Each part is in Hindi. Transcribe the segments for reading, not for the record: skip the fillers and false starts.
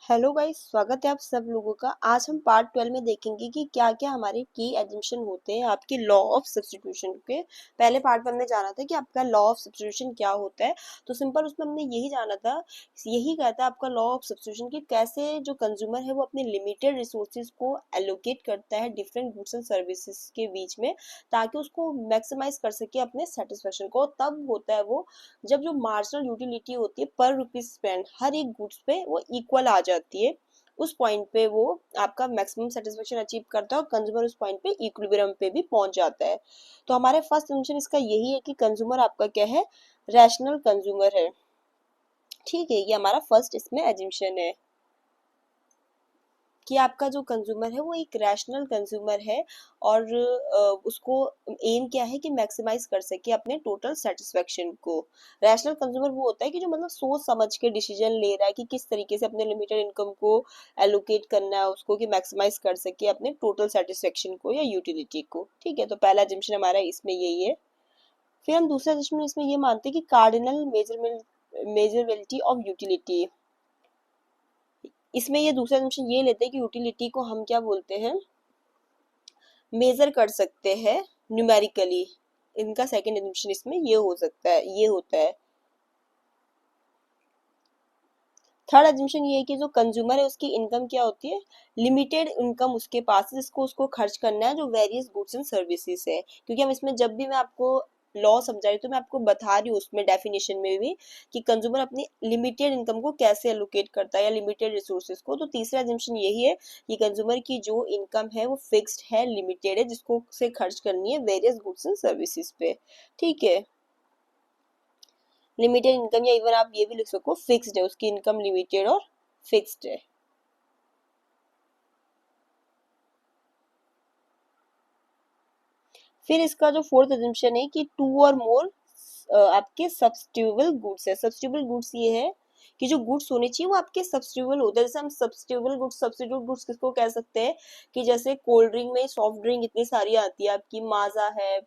हेलो गाइस, स्वागत है आप सब लोगों का। आज हम पार्ट 12 में देखेंगे कि क्या क्या हमारे की एजम्पशन होते हैं आपके लॉ ऑफ सब्स्टिट्यूशन के। पहले पार्ट 1 में जाना था कि आपका लॉ ऑफ सब्स्टिट्यूशन क्या होता है। तो सिंपल उसमें हमने यही जाना था, यही कहता है आपका लॉ ऑफ सब्स्टिट्यूशन कि कैसे जो कंज्यूमर है वो अपने लिमिटेड रिसोर्सेज को एलोकेट करता है डिफरेंट गुड्स एंड सर्विसेज के बीच में, ताकि उसको मैक्सिमाइज कर सके अपने सेटिस्फेक्शन को। तब होता है वो जब जो मार्जिनल यूटिलिटी होती है पर रुपीज स्पेंड हर एक गुड्स पे वो इक्वल आ जाती है। उस पॉइंट पे वो आपका मैक्सिमम सेटिस्फेक्शन अचीव करता है और कंज्यूमर उस पॉइंट पे इक्विलिब्रियम पे भी पहुंच जाता है। तो हमारे फर्स्ट assumption इसका यही है कि कंज्यूमर आपका क्या है, रैशनल कंज्यूमर है। ठीक है, ये हमारा फर्स्ट इसमें एजम्पशन है कि आपका जो कंज्यूमर है वो एक रैशनल कंज्यूमर है और उसको एम क्या है कि मैक्सिमाइज कर सके अपने टोटल सेटिस्फेक्शन को। रैशनल कंज्यूमर वो होता है कि जो मतलब सोच समझ के डिसीजन ले रहा है कि किस तरीके से अपने लिमिटेड इनकम को एलोकेट करना है उसको, कि मैक्सिमाइज कर सके अपने टोटल सेटिस्फेक्शन को या यूटिलिटी को। ठीक है, तो पहला एजम्पशन हमारा इसमें यही है। फिर हम दूसरा एजम्पशन इसमें ये मानते हैं कि कार्डिनल मेजरबिलिटी ऑफ यूटिलिटी। इसमें ये दूसरा एजम्पशन ये लेते हैं कि यूटिलिटी को हम क्या बोलते हैं, मेजर कर सकते हैं न्यूमेरिकली। इनका सेकंड एजम्पशन इसमें ये हो सकता है, ये होता है। थर्ड एजम्पशन ये है कि जो कंज्यूमर है उसकी इनकम क्या होती है, लिमिटेड इनकम उसके पास है जिसको उसको खर्च करना है जो वेरियस गुड्स एंड सर्विसेज है। क्योंकि हम इसमें जब भी मैं आपको लॉ समझा रही हूँ तो मैं आपको बता रही हूँ उसमें डेफिनेशन में भी कि कंज्यूमर अपनी लिमिटेड इनकम को कैसे एलोकेट करता है या लिमिटेड रिसोर्सेज को। तो तीसरा एजम्पशन यही है कि कंज्यूमर की जो इनकम है वो फिक्स्ड है, लिमिटेड है, जिसको से खर्च करनी है वेरियस गुड्स एंड सर्विसेज पे। ठीक है, लिमिटेड इनकम या इवन आप ये भी लिख सको फिक्स्ड है, उसकी इनकम लिमिटेड और फिक्स्ड है। फिर इसका जो फोर्थ एजम्पशन है कि टू और मोर आपके सब्स्टिट्यूएबल गुड्स है। सब्स्टिट्यूएबल गुड्स ये है कि जो गुड्स होने चाहिए वो आपके सब्स्टिट्यूएबल होते हैं। जैसे हम सब्स्टिट्यूएबल गुड्स, सब्स्टिट्यूट गुड्स किसको कह सकते हैं कि जैसे कोल्ड ड्रिंक में सॉफ्ट ड्रिंक इतनी सारी आती है, आपकी माजा है,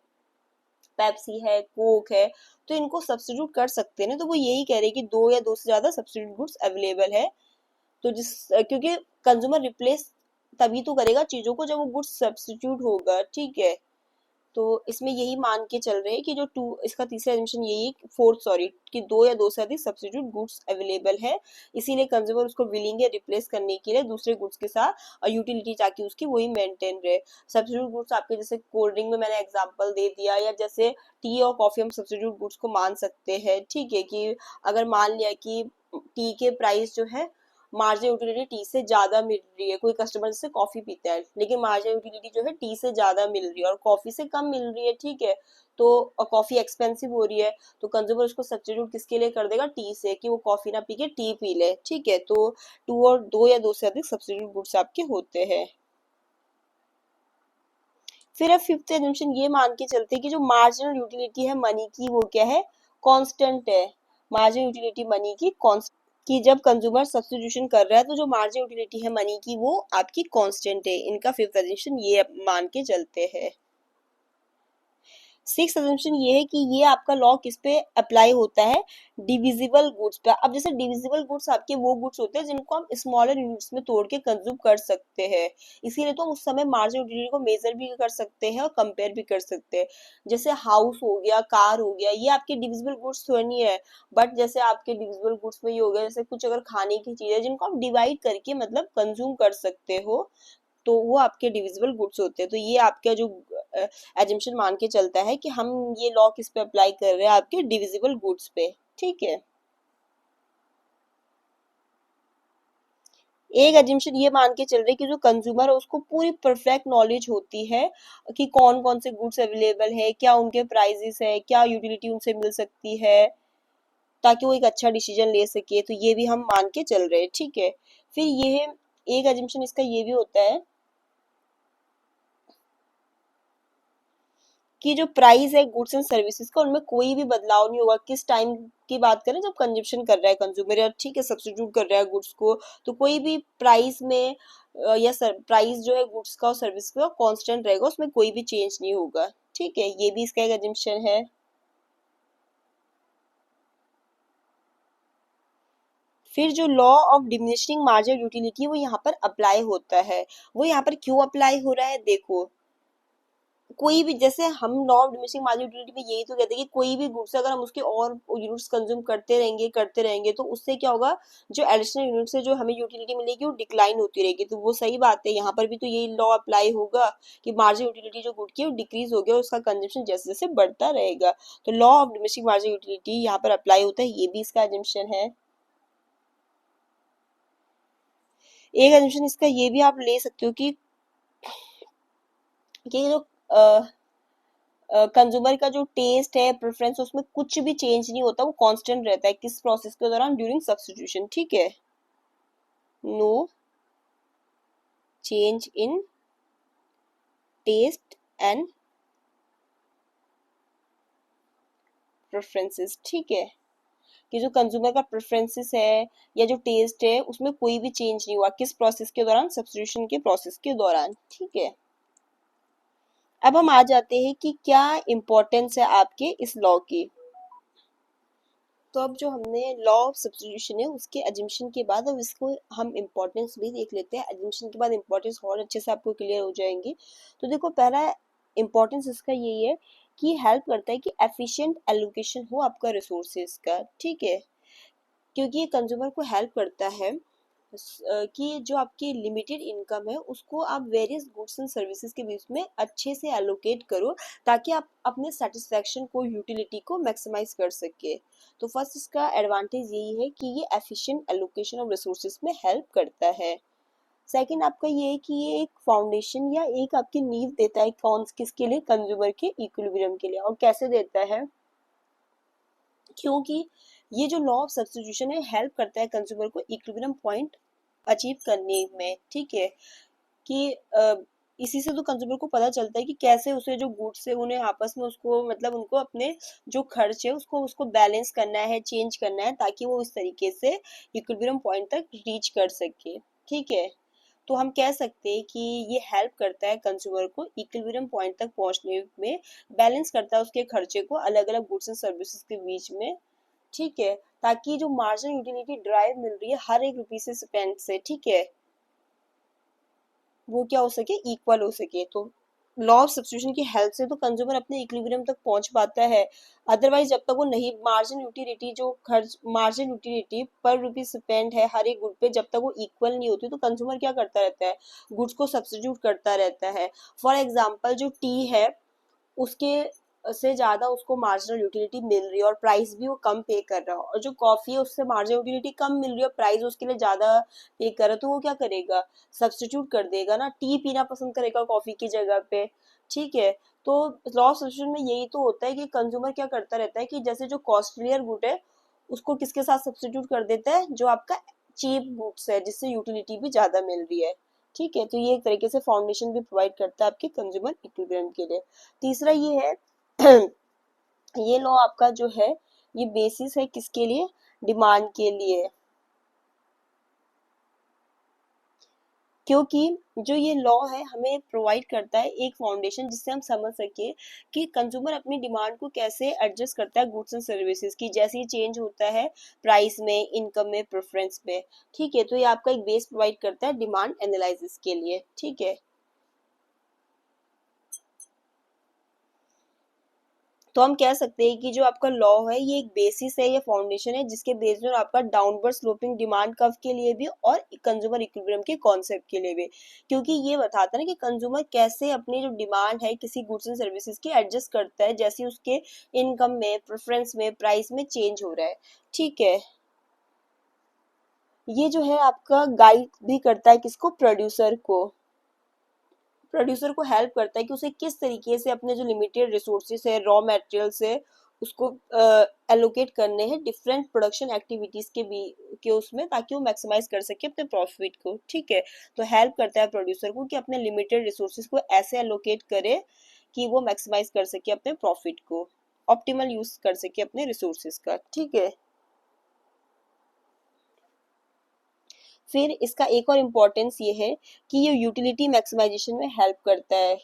पेप्सी है, कोक है, तो इनको सब्स्टिट्यूट कर सकते हैं ना। तो वो यही कह रहे हैं कि दो या दो से ज्यादा सब्स्टिट्यूट गुड्स अवेलेबल है। तो जिस क्योंकि कंज्यूमर रिप्लेस तभी तो करेगा चीजों को जब वो गुड्स सब्स्टिट्यूट होगा। ठीक है, तो इसमें यही मान के चल रहे हैं कि जो टू, इसका तीसरा एजम्पशन यही है, फोर्थ सॉरी, कि दो या दो से अधिक सब्स्टिट्यूट गुड्स अवेलेबल है, इसीलिए कंज्यूमर उसको विलिंग है रिप्लेस करने के लिए दूसरे गुड्स के साथ, और यूटिलिटी ताकि उसकी वही मेंटेन रहे। सब्स्टिट्यूट गुड्स आपके जैसे कोल्ड ड्रिंक में मैंने एग्जांपल दे दिया, या जैसे टी और कॉफी हम सब्स्टिट्यूट गुड्स को मान सकते हैं। ठीक है, कि अगर मान लिया कि टी के प्राइस जो है मार्जिनल यूटिलिटी टी से ज्यादा मिल रही है, कोई कस्टमर जैसे कॉफी पीता है लेकिन मार्जिनल यूटिलिटी जो है टी से ज्यादा मिल रही है और कॉफी से कम मिल रही है। ठीक है, तो कॉफी एक्सपेंसिव हो रही है, तो कंज्यूमर उसको सब्स्टिट्यूट किसके लिए कर देगा, टी से, कि वो कॉफी ना पी के टी पी ले। ठीक है, तो टू और दो या दो से अधिक सब्स्टिट्यूट गुड्स आपके होते हैं। फिर अब फिफ्थ एजम्पशन ये मान के चलते हैं कि जो मार्जिनल यूटिलिटी है मनी की वो क्या है, कांस्टेंट है। मार्जिनल यूटिलिटी मनी की कांस्टेंट, कि जब कंज्यूमर सब्स्टिट्यूशन कर रहा है तो जो मार्जिन यूटिलिटी है मनी की वो आपकी कांस्टेंट है। इनका फिफ्थ एजम्पशन ये मान के चलते हैं। सिक्स अजम्पशन ये है कि ये आपका लॉ किस पे अप्लाई होता है, डिविजिबल गुड्स पे। अब जैसे डिविजिबल गुड्स आपके वो गुड्स होते हैं जिनको हम स्मॉलर यूनिट्स में तोड़ के कंज्यूम कर सकते हैं, इसीलिए तो हम उस समय मार्जिन यूटिलिटी को मेजर भी कर सकते हैं और कंपेयर भी कर सकते हैं। जैसे हाउस हो गया, कार हो गया, ये आपके डिविजिबल गुड्स तो नहीं है, बट जैसे आपके डिविजिबल गुड्स में ये हो गया जैसे कुछ अगर खाने की चीज है जिनको आप डिवाइड करके मतलब कंज्यूम कर सकते हो, तो वो आपके डिविजिबल गुड्स होते हैं। तो ये आपका जो एजम्पशन मान के चलता है कि हम ये लॉ किस पे अप्लाई कर रहे हैं, आपके डिविजिबल गुड्स पे। ठीक है, एक एजम्पशन ये मान के चल रहे हैं कि जो कंज्यूमर है उसको पूरी परफेक्ट नॉलेज होती है कि कौन कौन से गुड्स अवेलेबल है, क्या उनके प्राइसेस है, क्या यूटिलिटी उनसे मिल सकती है, ताकि वो एक अच्छा डिसीजन ले सके। तो ये भी हम मान के चल रहे हैं। ठीक है, फिर ये एक एजम्पशन इसका ये भी होता है कि जो प्राइस है गुड्स एंड सर्विसेज का उनमें कोई भी बदलाव नहीं होगा। किस टाइम की बात करें, जब कंजप्शन कर रहा है कंज्यूमर या ठीक है सब्स्टिट्यूट कर रहा है गुड्स को, तो कोई भी प्राइस में या प्राइस जो है गुड्स का और सर्विस का कांस्टेंट रहेगा, उसमें कोई भी चेंज नहीं होगा। ठीक है, ये भी इसका एक एजम्पशन है। फिर जो law of diminishing marginal utility वो यहाँ पर अप्लाई होता है। वो यहाँ पर क्यों अप्लाई हो रहा है, देखो कोई भी, जैसे हम law of diminishing marginal utility में यही तो कहते हैं कि कोई भी गुड्स अगर हम उसके और यूनिट्स कंज्यूम करते रहेंगे तो उससे क्या होगा, जो एडिशनल यूनिट से जो हमें यूटिलिटी मिलेगी वो डिक्लाइन होती रहेगी। तो वो सही बात है, यहाँ पर भी तो यही लॉ अप्लाई होगा कि मार्जिनल यूटिलिटी जो गुड की है वो डिक्रीज हो गया और उसका कंजम्पशन जैसे जैसे बढ़ता रहेगा। तो law of diminishing marginal utility यहाँ पर अप्लाई होता है, ये भी इसका एजम्पशन है। एक एजम्पशन इसका ये भी आप ले सकते हो कि ये जो कंज्यूमर का जो टेस्ट है, प्रेफरेंस, उसमें कुछ भी चेंज नहीं होता, वो कांस्टेंट रहता है किस प्रोसेस के दौरान, ड्यूरिंग सब्स्टिट्यूशन। ठीक है, no change in taste and preferences. ठीक है, कि जो कंज्यूमर का प्रेफरेंसेस है या जो टेस्ट है उसमें कोई भी चेंज नहीं हुआ, किस प्रोसेस के दौरान, सब्स्टिट्यूशन के प्रोसेस के दौरान। ठीक है, अब हम आ जाते हैं कि क्या इम्पोर्टेंस है आपके इस लॉ की। तो अब जो हमने लॉ ऑफ सब्स्टिट्यूशन है उसके एजम्पशन के बाद अब इसको हम इम्पोर्टेंस भी देख लेते हैं। एजम्पशन के बाद इम्पोर्टेंस और अच्छे से आपको क्लियर हो जाएंगी। तो देखो पहला इम्पोर्टेंस इसका यही है कि हेल्प करता है कि एफिशिएंट एलोकेशन हो आपका रिसोर्सेज का। ठीक है, क्योंकि ये कंज्यूमर को हेल्प करता है कि जो आपकी लिमिटेड इनकम है उसको आप वेरियस गुड्स एंड सर्विसेज के बीच में अच्छे से एलोकेट करो, ताकि आप अपने सेटिस्फैक्शन को, यूटिलिटी को मैक्सिमाइज कर सके। तो फर्स्ट इसका एडवांटेज यही है कि ये एफिशिएंट एलोकेशन ऑफ रिसोर्सेज में हेल्प करता है। सेकंड आपका ये है कि ये एक फाउंडेशन या एक आपकी नींव देता है, कौन किसके लिए, कंज्यूमर के इक्विलिब्रियम के लिए। और कैसे देता है, क्योंकि ये जो लॉ ऑफ सब्स्टिट्यूशन है हेल्प करता है कंज्यूमर को इक्विलिब्रियम पॉइंट अचीव करने में। ठीक है, कि इसी से तो कंज्यूमर को पता चलता है कि कैसे उसे जो गुड्स है उन्हें आपस में उसको, मतलब उनको अपने जो खर्च है उसको उसको बैलेंस करना है, चेंज करना है, ताकि वो इस तरीके से इक्विलिब्रियम पॉइंट तक रीच कर सके। ठीक है, तो हम कह सकते हैं कि ये हेल्प करता है कंज्यूमर को इक्विलिब्रियम पॉइंट तक पहुंचने में, बैलेंस करता है उसके खर्चे को अलग अलग गुड्स एंड सर्विसेज के बीच में। ठीक है, ताकि जो मार्जिनल यूटिलिटी ड्राइव मिल रही है हर एक रुपी से स्पेंड से, ठीक है, वो क्या हो सके, इक्वल हो सके। तो लॉ ऑफ सब्स्टिट्यूशन की हेल्प से तो कंज्यूमर अपने इक्विलिब्रियम तक पहुंच पाता है। अदरवाइज जब तक वो नहीं, मार्जिन यूटिलिटी जो खर्च, मार्जिन यूटिलिटी पर रुपी स्पेंड है हर एक गुड पे, जब तक वो इक्वल नहीं होती तो कंज्यूमर क्या करता रहता है, गुड्स को सब्स्टिट्यूट करता रहता है। फॉर एग्जाम्पल जो टी है उसके से ज्यादा उसको मार्जिनल यूटिलिटी मिल रही है और प्राइस भी वो कम पे कर रहा है, और जो कॉफी है उससे मार्जिनल यूटिलिटी कम मिल रही है और प्राइस उसके लिए ज्यादा पे कर रहा है, तो वो क्या करेगा, सब्स्टिट्यूट कर देगा ना, टी पीना पसंद करेगा कॉफी की जगह पे। ठीक है, तो लॉ ऑफ सब्स्टिट्यूशन में यही तो होता है कि कंज्यूमर क्या करता रहता है कि जैसे जो कॉस्टलियर गुड है उसको किसके साथ सब्स्टिट्यूट कर देता है, जो आपका चीप गुड्स है जिससे यूटिलिटी भी ज्यादा मिल रही है। ठीक है, तो ये एक तरीके से फाउंडेशन भी प्रोवाइड करता है आपके कंज्यूमर इक्विलिब्रियम के लिए। तीसरा ये है ये लॉ आपका जो है ये बेसिस है किसके लिए, डिमांड के लिए। क्योंकि जो ये लॉ है हमें प्रोवाइड करता है एक फाउंडेशन जिससे हम समझ सके कि कंज्यूमर अपनी डिमांड को कैसे एडजस्ट करता है गुड्स एंड सर्विसेज की, जैसे ही चेंज होता है प्राइस में, इनकम में, प्रेफरेंस में। ठीक है, तो ये आपका एक बेस प्रोवाइड करता है डिमांड एनालिसिस के लिए। ठीक है, तो हम कह सकते हैं कि जो आपका लॉ है ये एक बेसिस है, ये फाउंडेशन है जिसके बेस पर आपका डाउनवर्ड स्लोपिंग डिमांड कर्व के लिए भी और कंज्यूमर इक्विलिब्रियम के कॉन्सेप्ट के लिए भी, क्योंकि ये बताता है ना कि कंज्यूमर कैसे अपनी जो डिमांड है किसी गुड्स एंड सर्विसेज की एडजस्ट करता है, जैसे उसके इनकम में, प्रेफरेंस में, प्राइस में चेंज हो रहा है। ठीक है, ये जो है आपका गाइड भी करता है किसको, प्रोड्यूसर को। प्रोड्यूसर को हेल्प करता है कि उसे किस तरीके से अपने जो लिमिटेड रिसोर्सेस है, रॉ मटेरियल्स है, उसको एलोकेट करने हैं डिफरेंट प्रोडक्शन एक्टिविटीज के भी के उसमें, ताकि वो मैक्सिमाइज कर सके अपने प्रॉफिट को। ठीक है, तो हेल्प करता है प्रोड्यूसर को कि अपने लिमिटेड रिसोर्सेज को ऐसे एलोकेट करे कि वो मैक्सिमाइज कर सके अपने प्रॉफिट को, ऑप्टिमल यूज कर सके अपने रिसोर्सेज का। ठीक है, फिर इसका एक और इम्पोर्टेंस ये है कि ये यूटिलिटी मैक्सिमाइजेशन में हेल्प करता है।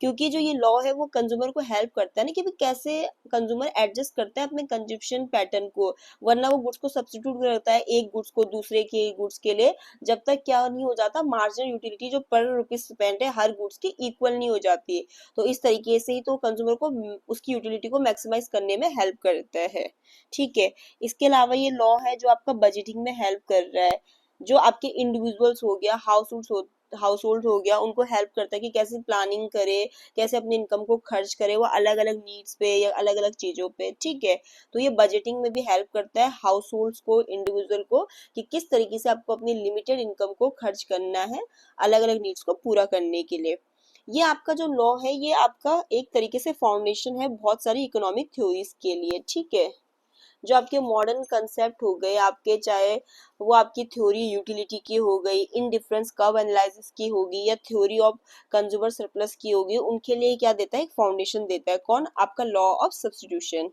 क्योंकि जो ये लॉ है वो कंज्यूमर को हेल्प करता है ना कि भाई कैसे कंज्यूमर एडजस्ट करता है अपने कंजप्शन पैटर्न को, वरना वो गुड्स को सब्स्टिट्यूट करता है एक गुड्स को दूसरे के गुड्स के लिए, जब तक क्या नहीं हो जाता, मार्जिनल यूटिलिटी जो पर रुपीज स्पेंड है हर गुड्स की इक्वल नहीं हो जाती। तो इस तरीके से ही तो कंज्यूमर को उसकी यूटिलिटी को मैक्सिमाइज करने में हेल्प करता है। ठीक है, इसके अलावा ये लॉ है जो आपका बजटिंग में हेल्प कर रहा है, जो आपके इंडिविजुअल्स हो गया, हाउस होल्ड हो गया, उनको हेल्प करता है कि कैसे प्लानिंग करे, कैसे अपने इनकम को खर्च करे वो अलग अलग नीड्स पे या अलग अलग चीजों पे। ठीक है, तो ये बजटिंग में भी हेल्प करता है हाउस होल्ड्स को, इंडिविजुअल को, कि किस तरीके से आपको अपनी लिमिटेड इनकम को खर्च करना है अलग अलग नीड्स को पूरा करने के लिए। ये आपका जो लॉ है ये आपका एक तरीके से फाउंडेशन है बहुत सारी इकोनॉमिक थ्योरीज के लिए। ठीक है, जो आपके मॉडर्न कंसेप्ट हो गए आपके, चाहे वो आपकी थ्योरी यूटिलिटी की हो गई, इन डिफरेंस कर्व एनालिसिस की होगी, या थ्योरी ऑफ कंज्यूमर सरप्लस की होगी, उनके लिए क्या देता है, एक फाउंडेशन देता है। कौन? आपका law of substitution.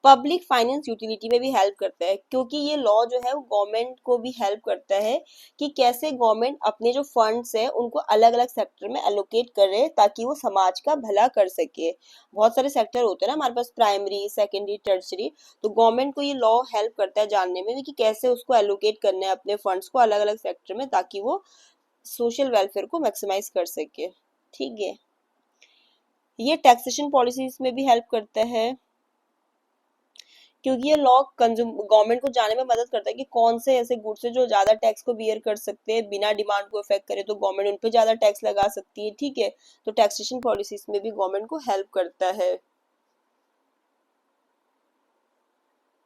Public finance utility में भी हेल्प करता है, क्योंकि ये लॉ जो है वो गवर्नमेंट को भी हेल्प करता है कि कैसे गवर्नमेंट अपने जो फंड्स है उनको अलग अलग सेक्टर में एलोकेट करे ताकि वो समाज का भला कर सके। बहुत सारे सेक्टर होते हैं ना हमारे पास, प्राइमरी, सेकेंडरी, टर्शरी, तो गवर्नमेंट को ये लॉ हेल्प करता है जानने में कि कैसे उसको एलोकेट करना है अपने फंड्स को अलग अलग सेक्टर में, ताकि वो सोशल वेलफेयर को मैक्सिमाइज कर सके। ठीक है, ये टैक्सेशन पॉलिसीज में भी हेल्प करता है, क्योंकि ये लॉ कंज्यूम गवर्नमेंट को जानने में मदद करता है कि कौन से ऐसे गुड्स है जो ज्यादा टैक्स को बियर कर सकते हैं बिना डिमांड को इफेक्ट करे, तो गवर्नमेंट उन पे ज्यादा टैक्स लगा सकती है। ठीक है, तो टैक्सेशन पॉलिसीज में भी गवर्नमेंट को हेल्प करता है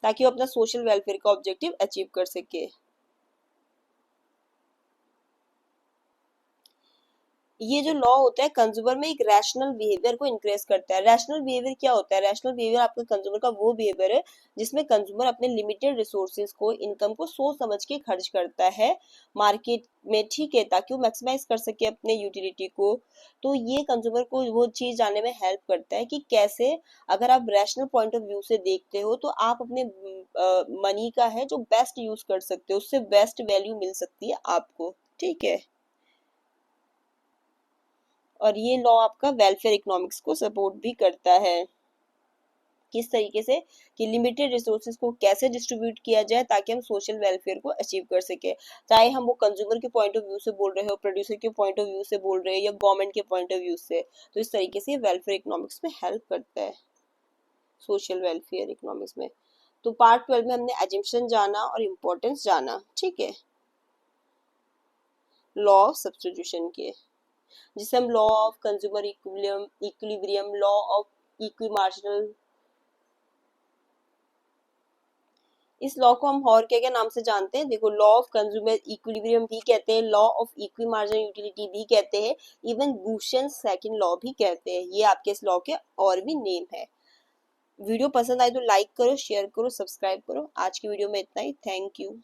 ताकि वो अपना सोशल वेलफेयर का ऑब्जेक्टिव अचीव कर सके। ये जो लॉ होता है कंज्यूमर में एक रैशनल बिहेवियर को इंक्रेज करता है। रैशनल बिहेवियर क्या होता है? रैशनल बिहेवियर आपका कंज्यूमर का वो बिहेवियर है जिसमें कंज्यूमर अपने लिमिटेड रिसोर्सेज को, इनकम को सोच समझ के खर्च करता है मार्केट में। ठीक है, ताकि वो मैक्सिमाइज कर सके अपने यूटिलिटी को। तो ये कंज्यूमर को वो चीज जानने में हेल्प करता है कि कैसे, अगर आप रैशनल पॉइंट ऑफ व्यू से देखते हो तो आप अपने मनी का है जो बेस्ट यूज कर सकते हो, उससे बेस्ट वैल्यू मिल सकती है आपको। ठीक है, और ये लॉ आपका वेलफेयर इकोनॉमिक्स को सपोर्ट भी करता है, किस तरीके से कि लिमिटेड रिसोर्सेज को कैसे डिस्ट्रीब्यूट किया जाए ताकि हम सोशल वेलफेयर को अचीव कर सके, चाहे हम वो कंज्यूमर के पॉइंट ऑफ व्यू से बोल रहे हो, प्रोड्यूसर के पॉइंट ऑफ व्यू से बोल रहे हो, या गवर्नमेंट के पॉइंट ऑफ व्यू से। तो इस तरीके से वेलफेयर इकोनॉमिक्स में हेल्प करता है, सोशल वेलफेयर इकोनॉमिक्स में। तो पार्ट 12 में हमने एजम्पशन जाना और इम्पोर्टेंस जाना। ठीक है, लॉ ऑफ सब्स्टिट्यूशन के, जिसे हम law of consumer equilibrium, law of equi marginal, इस लॉ को हम और क्या क्या नाम से जानते हैं? देखो, लॉ ऑफ कंज्यूमर इक्विलिब्रियम भी कहते हैं, law of equi marginal utility भी कहते हैं, इवन गुशेन सेकंड लॉ भी कहते हैं। ये आपके इस लॉ के और भी नेम है। वीडियो पसंद आए तो लाइक करो, शेयर करो, सब्सक्राइब करो। आज की वीडियो में इतना ही। Thank you.